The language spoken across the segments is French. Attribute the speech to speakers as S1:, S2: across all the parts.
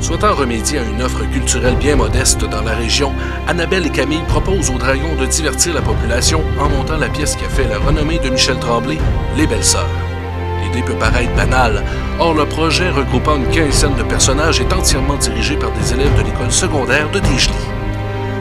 S1: Souhaitant remédier à une offre culturelle bien modeste dans la région, Annabelle et Camille proposent aux Dragons de divertir la population en montant la pièce qui a fait la renommée de Michel Tremblay, Les Belles-Sœurs. L'idée peut paraître banale, or le projet regroupant une quinzaine de personnages est entièrement dirigé par des élèves de l'école secondaire de Desjely.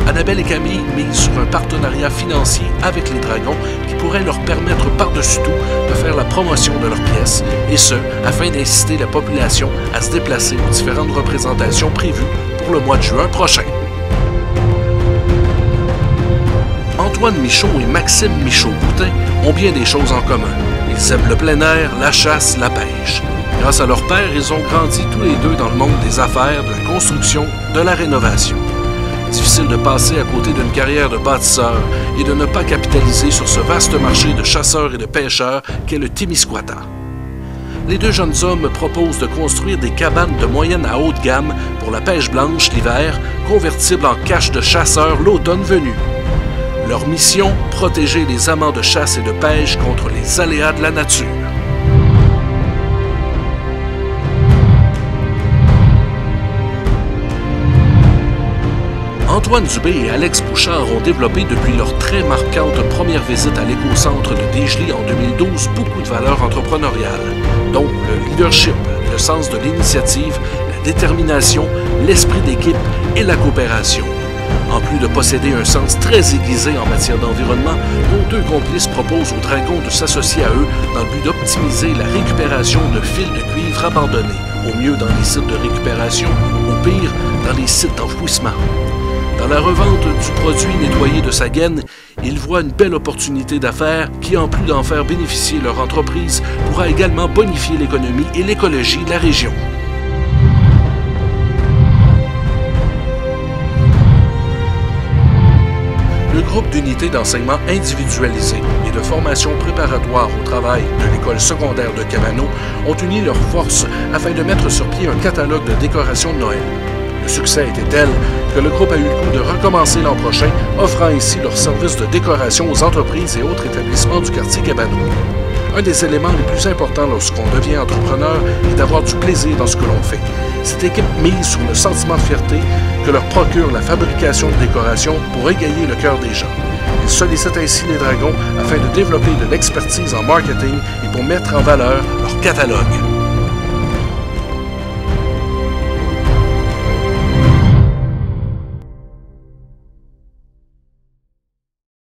S1: Annabelle et Camille misent sur un partenariat financier avec les Dragons qui pourrait leur permettre par-dessus tout de faire la promotion de leurs pièces, et ce, afin d'inciter la population à se déplacer aux différentes représentations prévues pour le mois de juin prochain. Antoine Michaud et Maxime Michaud-Boutin ont bien des choses en commun. Ils aiment le plein air, la chasse, la pêche. Grâce à leur père, ils ont grandi tous les deux dans le monde des affaires, de la construction, de la rénovation. Difficile de passer à côté d'une carrière de bâtisseur et de ne pas capitaliser sur ce vaste marché de chasseurs et de pêcheurs qu'est le Témiscouata. Les deux jeunes hommes proposent de construire des cabanes de moyenne à haute gamme pour la pêche blanche l'hiver, convertibles en caches de chasseurs l'automne venu. Leur mission, protéger les amants de chasse et de pêche contre les aléas de la nature. Antoine Dubé et Alex Bouchard ont développé depuis leur très marquante première visite à l'éco-centre de Desjely en 2012 beaucoup de valeurs entrepreneuriales, dont le leadership, le sens de l'initiative, la détermination, l'esprit d'équipe et la coopération. En plus de posséder un sens très aiguisé en matière d'environnement, nos deux complices proposent aux Dragons de s'associer à eux dans le but d'optimiser la récupération de fils de cuivre abandonnés, au mieux dans les sites de récupération, au pire dans les sites d'enfouissement. Dans la revente du produit nettoyé de sa gaine, ils voient une belle opportunité d'affaires qui, en plus d'en faire bénéficier leur entreprise, pourra également bonifier l'économie et l'écologie de la région. Le groupe d'unités d'enseignement individualisé et de formation préparatoire au travail de l'école secondaire de Cabano ont uni leurs forces afin de mettre sur pied un catalogue de décoration de Noël. Le succès était tel que le groupe a eu le goût de recommencer l'an prochain, offrant ainsi leurs services de décoration aux entreprises et autres établissements du quartier Cabano. Un des éléments les plus importants lorsqu'on devient entrepreneur est d'avoir du plaisir dans ce que l'on fait. Cette équipe mise sur le sentiment de fierté que leur procure la fabrication de décorations pour égayer le cœur des gens. Ils sollicitent ainsi les Dragons afin de développer de l'expertise en marketing et pour mettre en valeur leur catalogue.